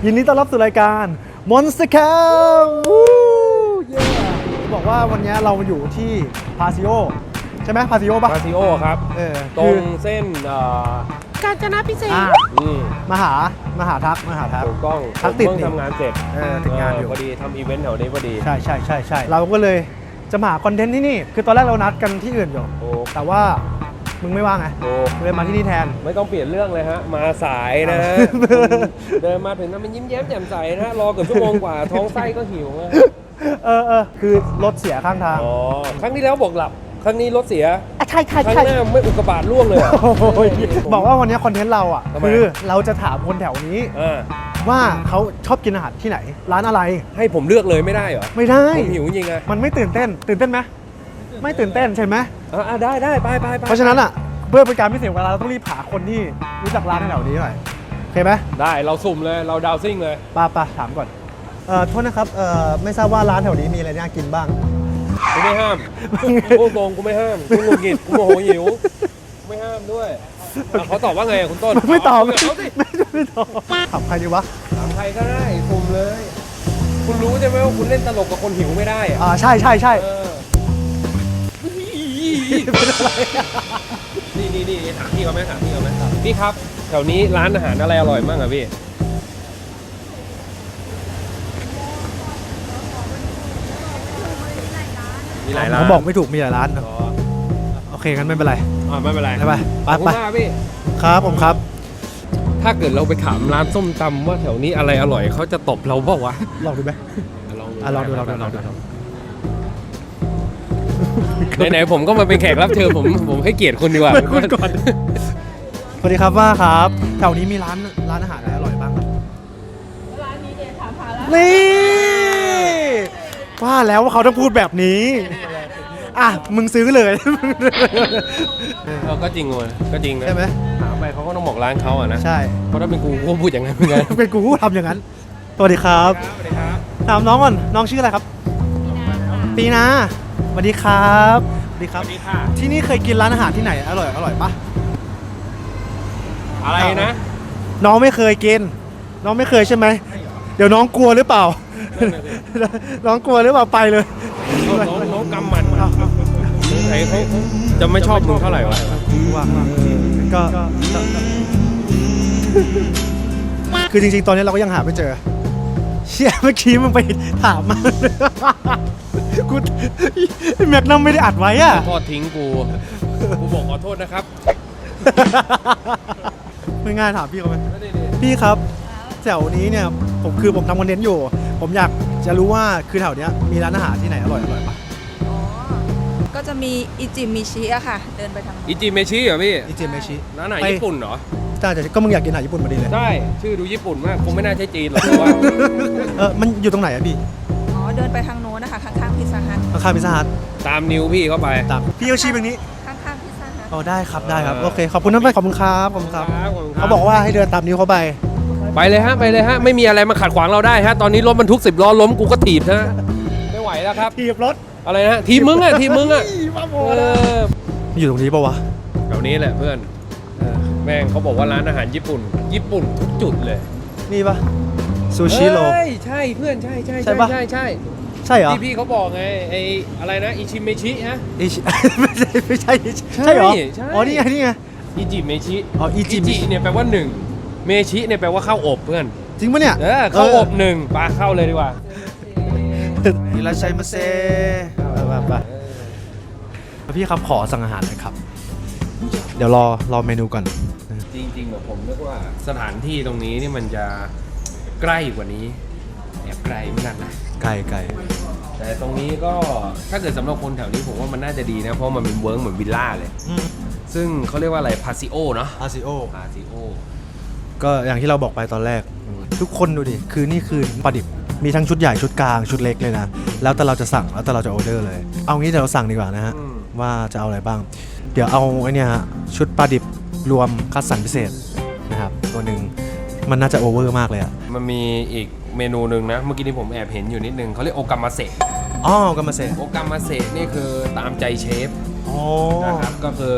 ยินดีต้อนรับสู่รายการ Monster Camp บอกว่าวันนี้เรามาอยู่ที่พาซิโอใช่ไหมพาซิโอป่ะ พาซิโอครับ ตรงเส้นกาญจนาพิเศษมหาทักถูกต้อง ทักติด เพิ่งทำงานเสร็จ ถึงงานอยู่ พอดีทำอีเวนต์แถวนี้พอดี ใช่เราก็เลยจะมาหาคอนเทนต์ที่นี่คือตอนแรกเรานัดกันที่อื่นอยู่แต่ว่ามึงไม่ว่างไงเลยมาที่นี่แทนไม่ต้องเปลี่ยนเรื่องเลยฮะมาสายนะ เดินมาถึงนั้นมันยิ้มแย้มแจ่มใสนะรอเกือบชั่วโมงกว่าท้องไส้ก็หิวคือรถเสียข้างทางครั้งที่แล้วบอกหลับครั้งนี้รถเสียใช่ ครั้งหน้าไม่อุกกาบาตล่วงเลยบอกว่าวันนี้คอนเทนต์เราอ่ะคือเราจะถามคนแถวนี้ว่าเขาชอบกินอาหารที่ไหนร้านอะไรให้ผมเลือกเลยไม่ได้เหรอไม่ได้ผมหิวจริงๆมันไม่ตื่นเต้นไหมไม่ตื่นเต้นใช่ไหมได้ไปเพราะฉะนั้นอ่ะเพื่อเป็นการไม่เสียเวลาเราต้องรีบหาคนที่รู้จักร้านแถวนี้หน่อยโอเคไหมได้เราสุ่มเลยเราดาวซิ่งเลยป้าถามก่อนโทษนะครับไม่ทราบว่าร้านแถวนี้มีอะไรน่ากินบ้างกูไม่ห้ามกูตรงกูไม่ห้ามกูงุนงิดกูโมโหหิวไม่ห้ามด้วยเขาตอบว่าไงคุณต้นไม่ตอบไม่ตอบถามใครดีวะถามใครก็ได้สุ่มเลยคุณรู้ใช่ไหมว่าคุณเล่นตลกกับคนหิวไม่ได้ใช่นี่ถามพี่เขาไหมพี่ครับแถวนี้ร้านอาหารอะไรอร่อยบ้างอะพี่มีหลายร้านเขาบอกไม่ถูกมีหลายร้านโอเคงั้นไม่เป็นไรไม่เป็นไรไปพี่ครับผมครับถ้าเกิดเราไปถามร้านส้มตำว่าแถวนี้อะไรอร่อยเขาจะตบเราเปล่าวะลองดูไหมลองดูไหนผมก็มาเป็นแขกรับเชิญผมให้เกียรติคุณดีกว่าก่อนสวัสดีครับว่าครับแถวนี้มีร้านอาหารอะไรอร่อยบ้างครับร้านนี้เด็ดค่ะพาแล้วนี่ว่าแล้วว่าเขาต้องพูดแบบนี้มึงซื้อเลยก็จริงเลยก็จริงนะใช่ไหมถามไปเขาก็ต้องบอกร้านเขานะใช่เพราะถ้าเป็นกูก็พูดอย่างนั้นเหมือนกันเป็นกูทำอย่างนั้นสวัสดีครับถามน้องก่อนน้องชื่ออะไรครับปีนาสวัสดีครับที่นี่เคยกินร้านอาหารที่ไหนอร่อยปะอะไรนะน้องไม่เคยกินน้องไม่เคยใช่ไหมเดี๋ยวน้องกลัวหรือเปล่าน้องกลัวหรือเปล่าไปเลยน้องกำมันไอ้เขาจะไม่ชอบมึงเท่าไหร่วะว่าก็คือจริงๆตอนนี้เราก็ยังหาไม่เจอเชี่ยเมื่อกี้มึงไปถามมากูแม็กนัมไม่ได้อัดไว้ทอดทิ้งกูบอกขอโทษนะครับไม่ง่ายถามพี่เขาไหมพี่ครับแถวนี้เนี่ยผมทำคอนเทนต์อยู่ผมอยากจะรู้ว่าคือแถวเนี้ยมีร้านอาหารที่ไหนอร่อยปะก็จะมีอิจิมิชิอะค่ะเดินไปทางอิจิเมชิเหรอพี่อิจิเมชิร้านไหนญี่ปุ่นเหรอใช่ก็มึงอยากกินอาหารญี่ปุ่นมาดีเลยใช่ชื่อดูญี่ปุ่นมากคงไม่น่าใช่จีนหรอกว่ามันอยู่ตรงไหนอะพี่เดินไปทางโน้นนะคะข้างๆพิซซ่าฮัทข้างพิซซ่าฮัทตามนิวพี่เข้าไปตามพี่เขาชี้แบบนี้ข้างพิซซ่าฮัทได้ครับโอเคขอบคุณนะขอบคุณครับเขาบอกว่าให้เดินตามนิ้วเขาไปเลยฮะไม่มีอะไรมาขัดขวางเราได้ฮะตอนนี้รถบรรทุก10 ล้อล้มกูก็ถีบนะไม่ไหวแล้วครับถีบรถอะไรนะถีบมึงอยู่ตรงนี้ปะวะแถวนี้แหละเพื่อนแม่งเขาบอกว่าร้านอาหารญี่ปุ่นทุกจุดเลยนี่ปะซูชิโร่ใช่เพื่อนใช่เหรอพี่เขาบอกไงไอ้อะไรนะอิชิเมชิฮะไม่ใช่เหรอนี่ไงอิจิเมชิอิจิเนี่ยแปลว่า1เมชิเนี่ยแปลว่าข้าวอบเพื่อนจริงปะเนี่ยข้าวอบ1ปลาเข้าเลยดีกว่าอิราชัยมาเซไปพี่ครับขอสั่งอาหารหน่อยครับเดี๋ยวรอเมนูก่อนจริงๆผมนึกว่าสถานที่ตรงนี้นี่มันจะใกล้กว่านี้แอบไกลเหมือนกันนะไกลแต่ตรงนี้ก็ถ้าเกิดสำหรับคนแถวนี้ผมว่ามันน่าจะดีนะเพราะมันเป็นเวิร์กเหมือนวิลล่าเลยซึ่งเขาเรียกว่าอะไรพาซิโอเนาะพาซิโอก็อย่างที่เราบอกไปตอนแรกทุกคนดูดินี่คือปลาดิบมีทั้งชุดใหญ่ชุดกลางชุดเล็กเลยนะแล้วแต่เราจะสั่งแล้วแต่เราจะออเดอร์เลยเอางี้เดี๋ยวเราสั่งดีกว่านะฮะว่าจะเอาอะไรบ้างเดี๋ยวเอาไอ้นี่ฮะชุดปลาดิบรวมคัดสรรพิเศษนะครับตัวหนึ่งมันน่าจะโอเวอร์มากเลยอ่ะมันมีอีกเมนูหนึ่งนะเมื่อกี้นี้ผมแอบเห็นอยู่นิดนึงเขาเรียกโอกามาเซะโอกามาเซะนี่คือตามใจเชฟนะครับก็คือ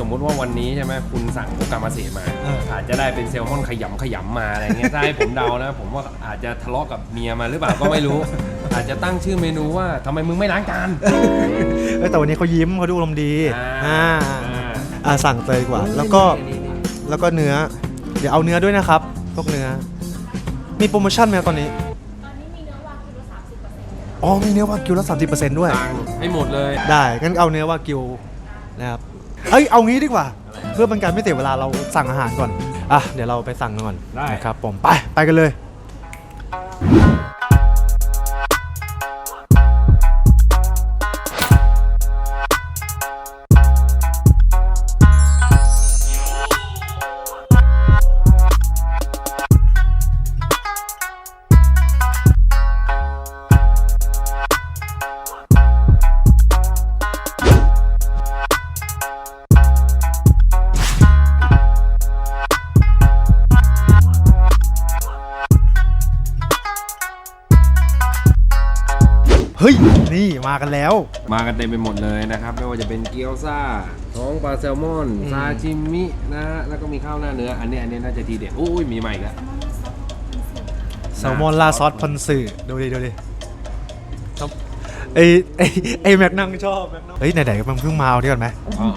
สมมุติว่าวันนี้ใช่ไหมคุณสั่งโอกามาเสะมา อาจจะได้เป็นแซลมอนขยำมาอะไรเงี้ยถ้าให้ผมเดานะ ผมว่าอาจจะทะเลาะกับเมียมาหรือเปล่าก็ไม่รู้ อาจจะตั้งชื่อเมนูว่าทำไมมึงไม่ล้างจาน แต่วันนี้เขายิ้มเขาดูอารมณ์ดี สั่งเลยดีกว่า แล้วก็เนื้อ เดี๋ยวเอาเนื้อด้วยนะครับพวกเนื้อ มีโปรโมชั่นไหมตอนนี้ ตอนนี้มีเนื้อวากิวลด 30% อ๋อมีเนื้อวากิวละ 30% ด้วย ตังให้หมดเลย ได้งั้นเอาเนื้อวากิวนะครับเอ้ยเอางี้ดีกว่า เพื่อเป็นการไม่เสียเวลาเราสั่งอาหารก่อนเดี๋ยวเราไปสั่งกันก่อน ได้ นะครับผมไปกันเลย เฮ้ยนี่มากันแล้ว มากันเต็มไปหมดเลยนะครับไม่ว่าจะเป็นเกี๊ยวซ่าท้องปลาแซลมอนซาชิมินะแล้วก็มีข้าวหน้าเนื้ออันนี้น่าจะทีเด็ดอุ้ยมีใหม่อีกแล้ว แซลมอนลาดซอสพอนสึดูดิครับไอแม็กนั่งชอบแม็กนั่งเฮ้ยไหนๆมันเพิ่งมาเอาดีก่อนไหม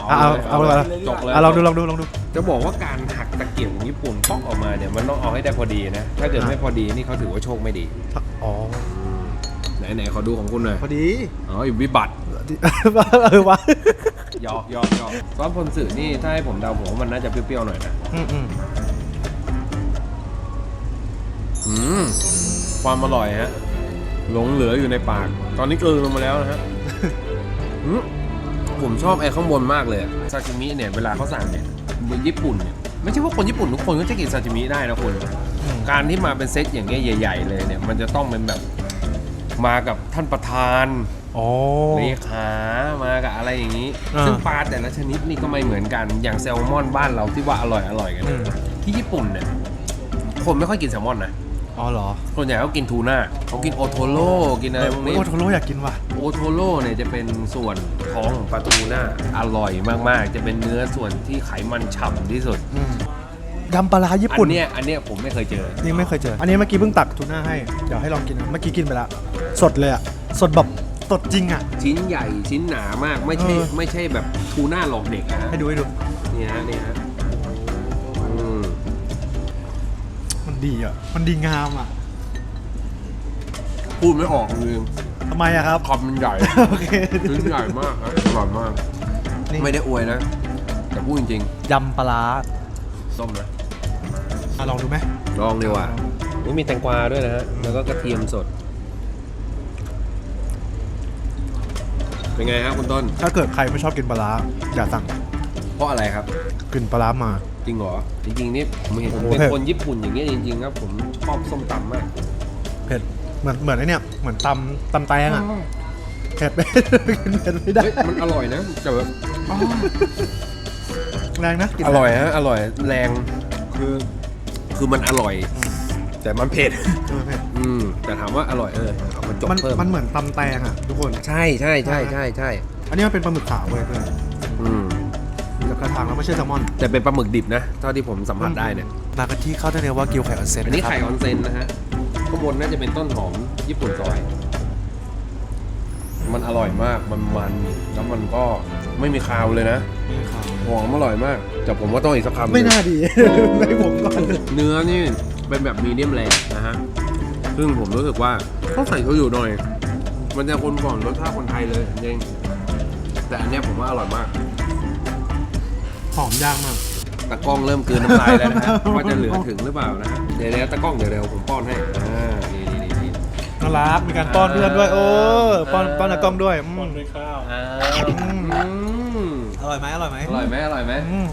เอาเลย จบเลย ลองดู จะบอกว่าการหักตะเกียบของญี่ปุ่นป๊อกออกมาเนี่ยมันต้องเอาให้ได้พอดีนะ ถ้าเกิดไม่พอดีนี่เขาถือว่าโชคไม่ดี อ๋อ ไหนขอดูของคุณหน่อย พอดี อ๋ออยู่วิบัติ วะ หยอกซอสพอนสึนี่ถ้าให้ผมเดาผมว่ามันน่าจะเปรี้ยวๆหน่อยนะความอร่อยฮะหลงเหลืออยู่ในปาก ตอนนี้กลืนลงมาแล้วนะฮะ ผมชอบไอ้ข้างบนมากเลยซาชิมิเนี่ยเวลาเขาสั่งเนี่ยญี่ปุ่นเนี่ยไม่ใช่ว่าคนญี่ปุ่นทุกคนก็จะกินซาชิมิได้นะคุณการที่มาเป็นเซตอย่างเงี้ยใหญ่ๆเลยเนี่ยมันจะต้องเป็นแบบมากับท่านประธานเลขามากับอะไรอย่างนี้ซึ่งปลาแต่ละชนิดนี่ก็ไม่เหมือนกันอย่างแซลมอนบ้านเราที่ว่าอร่อยกันที่ญี่ปุ่นเนี่ยคนไม่ค่อยกินแซลมอนนะอ๋อเหรอส่วนใหญ่เขากินทูน่าเขากินโอโทโร่กินอะไรพวกนี้โอโทโร่อยากกินว่ะโอโทโร่เนี่ยจะเป็นส่วนท้องของปลาทูน่าอร่อยมากๆจะเป็นเนื้อส่วนที่ไขมันฉ่ำที่สุดยำปลาร้าญี่ปุ่นอันเนี้ยผมไม่เคยเจอนี่ไม่เคยเจออันนี้เมื่อกี้เพิ่งตักทูน่าให้เดี๋ยวให้ลองกินเมื่อกี้กินไปแล้วสดเลยอ่ะสดแบบสดจริงอ่ะชิ้นใหญ่ชิ้นหนามากไม่ใช่แบบทูน่าหลอกเด็กนะให้ดูนี่ฮะมันดีอ่ะมันดีงามอ่ะพูดไม่ออกเลยทำไมอะครับคำมันใหญ่โอเคชิ้นใหญ่มากครับอร่อยมากไม่ได้อวยนะแต่พูดจริงๆยำปลาร้าส้มนะลองดูไหมลองดีกว่ามีแตงกวาด้วยนะฮะแล้วก็กระเทียมสดเป็นไงครับคุณต้นถ้าเกิดใครไม่ชอบกินปลาร้าอย่าสั่งเพราะอะไรครับกลิ่นปลาร้ามาจริงเหรอจริงๆนี่ผมเห็นผมเป็นคนญี่ปุ่นอย่างเงี้ยจริงๆครับผมชอบส้มตำมากเผ็ดเหมือนไอ้เนี่ยเหมือนตำแตงอ่ะเผ็ดไม่ได้มันอร่อยนะแต่แบบแรงนะอร่อยฮะอร่อยแรงคือมันอร่อยแต่มันเผ็ดแต่ถามว่าอร่อยเอามาจบเพิ่มมันเหมือนตำแตงอ่ะทุกคนใช่อันนี้มันเป็นปลาหมึกขาวเว้ยเพื่อนกับกระถางแล้วไม่ใช่แซลมอนแต่เป็นปลาหมึกดิบนะเท่าที่ผมสัมผัสได้เนี่ยมากันที่ข้าวทะเลวากิวไข่ออนเซ็นอันนี้ไข่ออนเซ็นนะฮะข้างบนน่าจะเป็นต้นหอมญี่ปุ่นซอยมันอร่อยมากมันแล้วมันก็ไม่มีคาวเลยนะหอมอร่อยมากแต่ผมว่าต้องอีกสักคำไม่น่าดีไม่ผมก่อนเนื้อนี่เป็นแบบมีเดียมแรร์นะฮะซึ่งผมรู้สึกว่าต้องใส่โชยุหน่อยมันจะคนก่อนรสชาติคนไทยเลยจริงแต่อันนี้ผมว่าอร่อยมากหอมย่างมากตะกล้องเริ่มกลืนน้ำลายแล้วนะฮะว่าจะเหลือถึงหรือเปล่านะฮะเดี๋ยวตะกล้องเดี๋ยวผมป้อนให้นี่น่ารักมีการป้อนเพื่อนด้วยโอ้ป้อนตะกล้องด้วยป้อนด้วยข้าวอร่อยไหมอร่อยไหม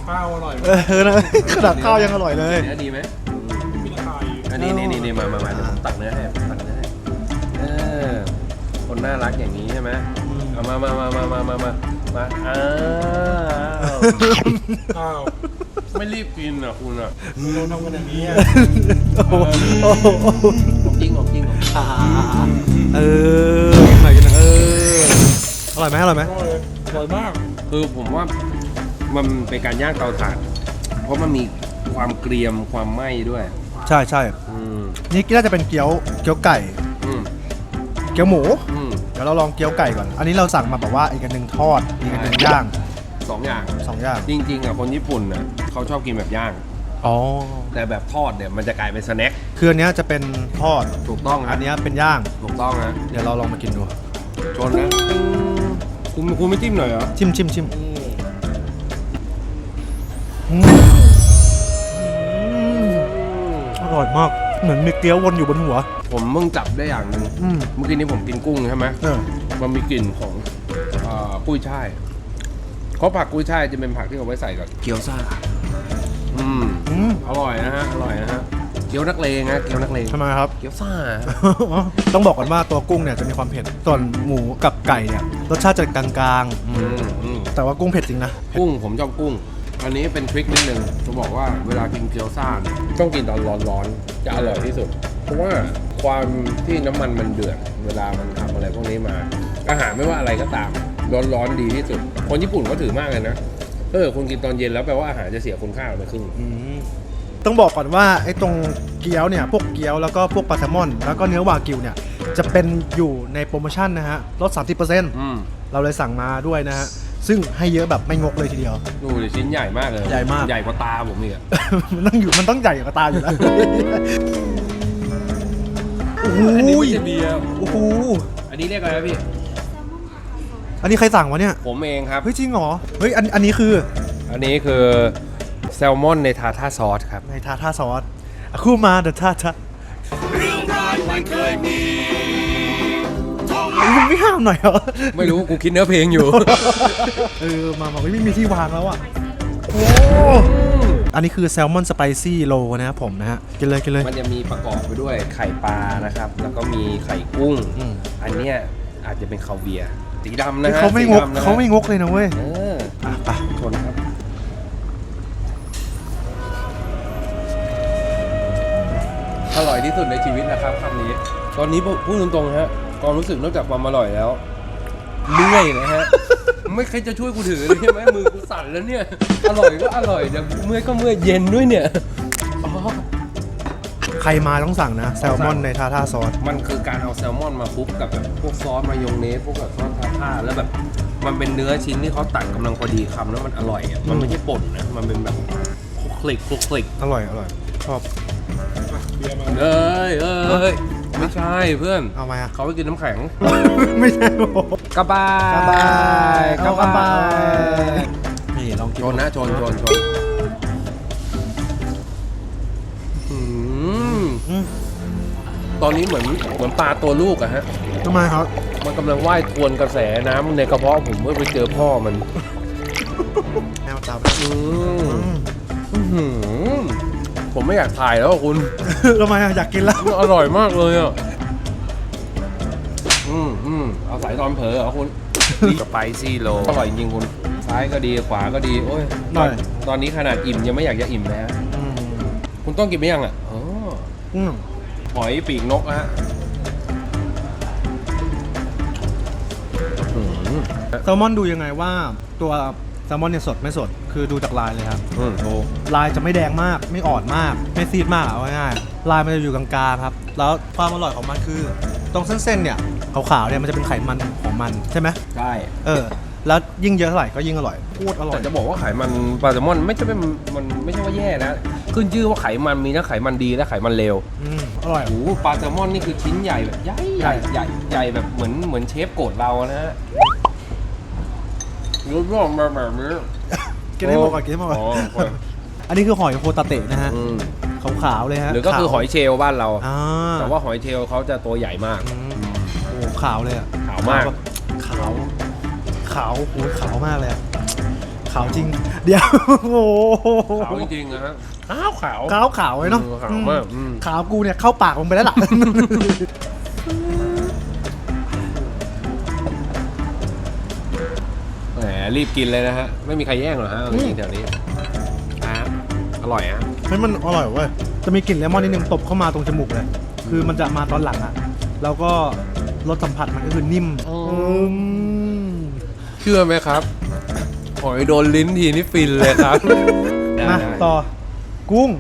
ข้าวอร่อยขนาดข้าวยังอร่อยเลยเนื้อดีไหมนี่มาเดี๋ยวผมตักเนื้อให้คนน่ารักอย่างนี้ใช่ไหมเอามาอ้าวไม่รีบกินอ่ะคุณอ่ะเราทำกันอย่างนี้ของจริงกินหน่อยอร่อยไหมอร่อยมากคือผมว่า มันเป็นการย่างเตาถ่านเพราะมันมีความเกรียมความไหม้ด้วย ใช่ใช่ อืม นี่น่าจะเป็นเกี๊ยวไก่ อืม เกี๊ยวหมู อืม เดี๋ยวเราลองเกี๊ยวไก่ก่อน อันนี้เราสั่งมาแบบว่าอีกอันหนึ่งทอดอีกอันหนึ่งย่าง สองอย่าง 2 อย่าง จริงๆอ่ะคนญี่ปุ่นน่ะเขาชอบกินแบบย่าง อ๋อ แต่แบบทอดเนี่ยมันจะกลายเป็นสแน็ค คืออันเนี้ยจะเป็นทอด ถูกต้อง อั ฮะ นเนี้ยเป็นย่าง ถูกต้องฮะ เดี๋ยวเราลองมากินดู ชนนะคุณไม่จิ้มหน่อยเหรอ ชิมอร่อยมาก เหมือนมีเกี๊ยววนอยู่บนหัว ผมเพิ่งจับได้อย่างหนึ่ง อืม เมื่อกี้นี้ผมกินกุ้งใช่ไหม เออ มันมีกลิ่นของกุ้ยช่ายเพราะผักกุ้ยช่ายจะเป็นผักที่เอาไว้ใส่กับเกี๊ยวซ่าอืม อืม อร่อยนะฮะอร่อยนะฮะเกี๊ยวนักเลงนะเกี๊ยวนักเลง ทำไมครับ เกี๊ยวซ่า ต้องบอกก่อนว่าตัวกุ้งเนี่ยจะมีความเผ็ด ส่วนหมูกับไก่เนี่ยรสชาติจะกลางๆ อืม แต่ว่ากุ้งเผ็ดจริงนะ กุ้งผมชอบกุ้ง อันนี้เป็นทริคนิดนึงจะบอกว่าเวลากินเกี๊ยวซ่าเนี่ยต้องกินตอนร้อนๆจะอร่อยที่สุด เพราะว่าความที่น้ำมันมันเดือดเวลามันทำอะไรพวกนี้มา อาหารไม่ว่าอะไรก็ตามร้อนๆดีที่สุด คนญี่ปุ่นก็ถือมากเลยนะคุณกินตอนเย็นแล้วแปลว่าอาหารจะเสียคุณค่าไปครึ่ง ต้องบอกก่อนว่าไอ้ตรงเกี๊ยวเนี่ยพวกเกี๊ยวแล้วก็พวกปลาแซลมอน แล้วก็เนื้อวากิวเนี่ยจะเป็นอยู่ในโปรโมชั่นนะฮะลด 30% เราเลยสั่งมาด้วยนะฮะซึ่งให้เยอะแบบไม่งกเลยทีเดียว ดูดิชิ้นใหญ่มากเลย ใหญ่มาก ใหญ่กว่าตาผมอีกอะ มันต้องใหญ่กว่าตาอยู่แล้วโอ้โห อันนี้ไม่ใช่เบียร์ โอ้โห อันนี้เรียกอะไรนะพี่ อันนี้ใครสั่งวะเนี่ย ผมเองครับ เฮ้ยจริงเหรอเฮ้ยอันนี้คือ อันนี้คือแซลมอนในทาท่าซอสครับ ในทาท่าซอสอ่ะคู่มาเดอะทาท่ามึงไม่ห้ามหน่อยเหรอ ไม่รู้กูคิดเนื้อเพลงอยู่ มาไม่มีที่วางแล้วอ่ะโอ้อันนี้คือแซลมอนสไปซี่โลนะครับผมนะฮะกินเลย มันจะมีประกอบไปด้วยไข่ปลานะครับ แล้วก็มีไข่กุ้ง อืม อันเนี้ยอาจจะเป็นคาเวียร์สีดำนะ เฮ้ย ฮะ เขาไม่งก สีดำนะฮะ เขาไม่งกเลยนะเว้ย เออ อ่ะไป ชนครับ อร่อยที่สุดในชีวิตนะครับคำนี้ ตอนนี้พูดตรงๆฮะความรู้สึกนอกจากความอร่อยแล้วเมื่อยนะฮะ ไม่ใครจะช่วยกูถือเลยใช่ไหมมือกูสั่นแล้วเนี่ย อร่อยก็อร่อยเดี๋ยวเมื่อยก็เมื่อยเย็นด้วยเนี่ยอ๋อ ใครมาต้องสั่งนะแซลมอนในทาท่าซอส มันคือการเอาแซลมอนมาคลุกกับแบบพวกซอสมายองเนสพวกแบบซอสทาท่าแล้วแบบมันเป็นเนื้อชิ้นที่เขาตัดกำลังพอดีคำแล้วมันอร่อยอ่ะมันไม่ใช่ป่นนะมันเป็นแบบคลุกคลิก อร่อยชอบ เอ้ยไม่ใช่เพื่อน เอามาอ่ะ เขาไปกินน้ำแข็ง ไม่ใช่โอ้โห กระบาย เอากระบายนี่ลองกิน ชนนะชนอืม อืม ตอนนี้เหมือนปลาตัวลูกอะฮะ ทำไมครับ มันกำลังว่ายทวนกระแสน้ำในกระเพาะผมเมื่อไปเจอพ่อมัน แนวตาม ผมไม่อยากถ่ายแล้วอะคุณ ทำไมอ่ะอยากกินแล้ว อร่อยมากเลยอ่ะเอาสายตอนเผลอเหรอคุณสไปซี่โลอร่อยจริงๆคุณซ้ายก็ดีขวาก็ดีโอ้ยตอนนี้ขนาดอิ่มยังไม่อยากจะอิ่มแล้วคุณต้องกินไหมยังอ่ะอ๋อ หอยปีกนกนะฮะ แซลมอนดูยังไงว่าตัวแซลมอนเนี่ยสดไม่สดคือดูจากลายเลยครับ โอ้ ลายจะไม่แดงมากไม่อ่อนมากไม่ซีดมากเอาง่ายๆลายมันจะอยู่กลางๆครับแล้วความอร่อยของมันคือตรงเส้นๆเนี่ยขาวๆเนี่ยมันจะเป็นไขมันของมันใช่ไหม ใช่ แล้วยิ่งเยอะเท่าไหร่ก็ยิ่งอร่อยพูดอร่อย แต่จะบอกว่าไขมันปลาแซลมอนไม่ใช่เป็นมันไม่ใช่ว่าแย่นะขึ้นชื่อว่าไขมันมีทั้งไขมันดีและไขมันเลว อร่อย โอ้โหปลาแซลมอนนี่คือชิ้นใหญ่แบบใหญ่แบบเหมือนเชฟโกรธเรานะฮะรสชาติมาแบบนี้ กินให้หมดก่อนอันนี้คือหอยโฮตาเตะนะฮะขาวๆเลยฮะ หรือก็คือหอยเชลล์บ้านเรา แต่ แต่ ว่าหอยเชลล์เขาจะตัวใหญ่มาก โอ้ขาวเลยอ่ะ ขาวมาก ขาวโอ้ยขาวมากเลยอ่ะขาวจริงเดี๋ยวโอ้โห ขาวจริงๆนะฮะขาว ขาวเลยเนาะ ขาวมาก ขาวกูเนี่ยเข้าปากลงไปแล้วล่ะ แหมรีบกินเลยนะฮะไม่มีใครแย่งหรอกฮะจริงๆแถวนี้อร่อยฮะ มันอร่อยเว้ยจะมีกลิ่นเลมอนนิดนึงตบเข้ามาตรงจมูกเลยคือมันจะมาตอนหลังอ่ะแล้วก็รสสัมผัสมันก็คือนิ่ม เชื่อไหมครับ หอยโดนลิ้นทีนี่ฟินเลยครับ มาต่อ กุ้ง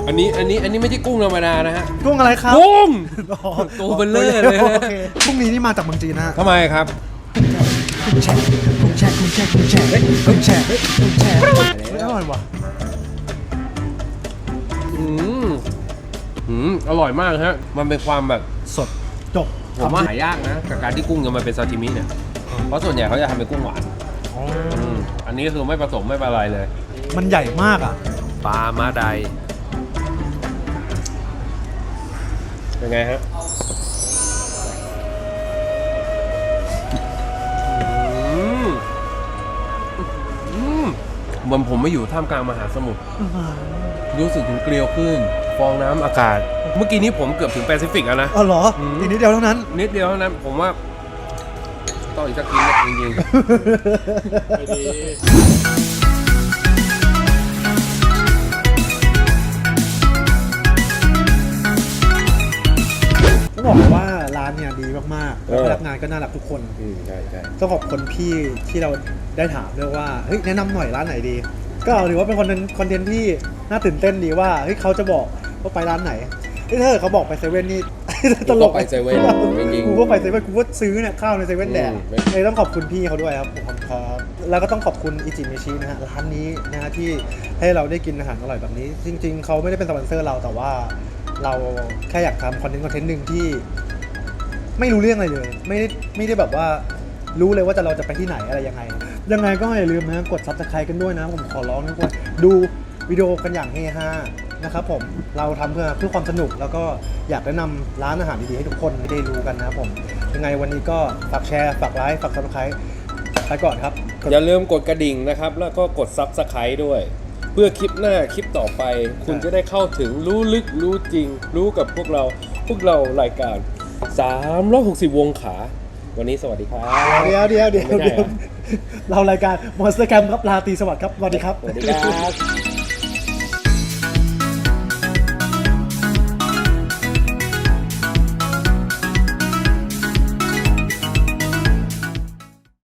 อันนี้ไม่ใช่กุ้งธรรมดานะฮะ กุ้งอะไรครับ กุ้ง อ๋อ ตัวเบลเลอร์เลย โอเคกุ้งนี้นี่มาจากเมืองจีนนะฮะ ทำไมครับ กุ้งแช่เฮ้ยอร่อยว่ะ อร่อยมากฮะ มันเป็นความแบบ สดจบ ผมว่าหายากนะกับการที่กุ้งจะมาเป็นซาชิมิเนี่ย เพราะส่วนใหญ่เขาจะทำเป็นกุ้งหวาน อ๋อ อันนี้คือไม่ผสมไม่อะไรเลย มันใหญ่มากอ่ะ ปลามาไดเป็นไงฮะเหมือนผมไม่อยู่ท่ามกลางมหาสมุทรรู้สึกถึงเกลียวขึ้น ฟองน้ำอากาศ เมื่อกี้นี้ผมเกือบถึงแปซิฟิกแล้วนะ อ๋อเหรอ อีกนิดเดียวเท่านั้น นิดเดียวเท่านั้นผมว่าต้องอีกสักกินจริงๆ ต้องบอกเลยว่าร้านเนี่ยดีมากๆแล้วพนักงานก็น่ารักทุกคน ใช่ใช่ ต้องขอบคุณพี่ที่เราได้ถามด้วยว่าเฮ้ยแนะนำหน่อยร้านไหนดี ก็ถือว่าเป็นคอนเทนต์ที่น่าตื่นเต้นดีว่าเฮ้ยเขาจะบอกว่าไปร้านไหนเฮ้ยถ้าเกิดเขาบอกไปเซเว่นนี่ ตลก ไปเซเว่นจริงๆ กูก็ไปเซเว่นกูก็ซื้อเนี่ยข้าวในเซเว่นแดก อืม เลยต้องขอบคุณพี่เขาด้วยครับผมขอบคุณครับแล้วก็ต้องขอบคุณอิจิเมชินะฮะร้านนี้นะฮะที่ให้เราได้กินอาหารอร่อยแบบนี้ จริง ๆเขาไม่ได้เป็นสปอนเซอร์เราแต่ว่าเราแค่อยากทำคอนเทนต์หนึ่งที่ ไม่รู้เรื่องอะไรเลย ไม่ได้แบบว่ารู้เลยว่าเราจะไปที่ไหนอะไรยังไงก็อย่าลืมนะกด Subscribe กันด้วยนะผมขอร้องทุกคนดูวิดีโอกันอย่างเฮฮานะครับผมเราทำเพื่อความสนุกแล้วก็อยากแนะนำร้านอาหารดีๆให้ทุกคนได้รู้กันนะครับผมยังไงวันนี้ก็ฝากแชร์ฝากไลค์ฝาก Subscribe ไปก่อนครับ อย่าลืมกดกระดิ่งนะครับ แล้วก็กด Subscribe ด้วย เพื่อคลิปหน้าคลิปต่อไป คุณจะได้เข้าถึงรู้ลึกรู้จริง รู้กับพวกเรารายการ360 วงขา วันนี้สวัสดีครับ เดี๋ยว ไม่ใช่เหรอ เรารายการ Monster Camp ครับราตรีสวัสดิ์ครับสวัสดีครับ สวัสดีครับ